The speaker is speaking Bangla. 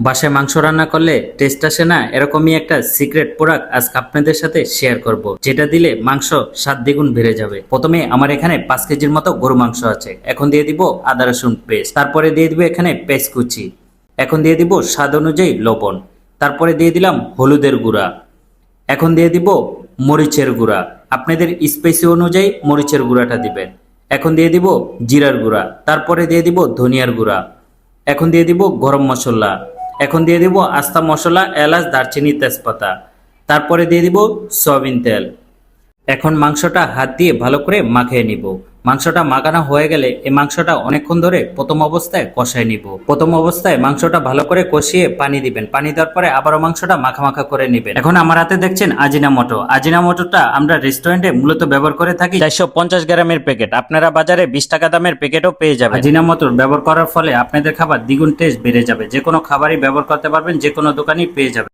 বাসায় মাংস রান্না করলে টেস্ট আসে না, এরকমই একটা সিক্রেট প্রোডাক্ট আজকে আপনাদের সাথে শেয়ার করব, যেটা দিলে মাংস 7 দ্বিগুণ বেড়ে যাবে। প্রথমে আমার এখানে 5 কেজির মতো গরু মাংস আছে। এখন দিয়ে দিব আদা রসুন পেস্ট, তারপরে দিয়ে দিব এখানে পেঁয়াজ কুচি, এখন দিয়ে দিব স্বাদ অনুযায়ী লবণ, তারপরে দিয়ে দিলাম হলুদের গুঁড়া, এখন দিয়ে দিব মরিচের গুঁড়া, আপনাদের স্পাইসি অনুযায়ী মরিচের গুঁড়াটা দিবেন। এখন দিয়ে দিব জিরার গুঁড়া, তারপরে দিয়ে দিব ধনিয়ার গুঁড়া, এখন দিয়ে দিব গরম মশলা, এখন দিয়ে দিব আস্তা মশলা, এলাচ, দারচিনি, তেজপাতা, তারপরে দিয়ে দিব সয়াবিন তেল। এখন মাংসটা হাত দিয়ে ভালো করে মাখিয়ে নিব। মাংসটা মাখানো হয়ে গেলে এই মাংসটা অনেকক্ষণ ধরে প্রথম অবস্থায় কষায় নিব। প্রথম অবস্থায় মাংসটা ভালো করে কষিয়ে পানি দিবেন, পানি দেওয়ার পরে আবারও মাংসটা মাখা মাখা করে নেবেন। এখন আমার হাতে দেখছেন আজিনামোটো। আজিনামোটোটা আমরা রেস্টুরেন্টে মূলত ব্যবহার করে থাকি 450 গ্রামের প্যাকেট, আপনারা বাজারে 20 টাকা দামের প্যাকেটও পেয়ে যাবেন। আজিনামোটো ব্যবহার করার ফলে আপনাদের খাবার দ্বিগুণ টেস্ট বেড়ে যাবে। যে কোনো খাবারই ব্যবহার করতে পারবেন, যে কোনো দোকানেই পেয়ে যাবেন।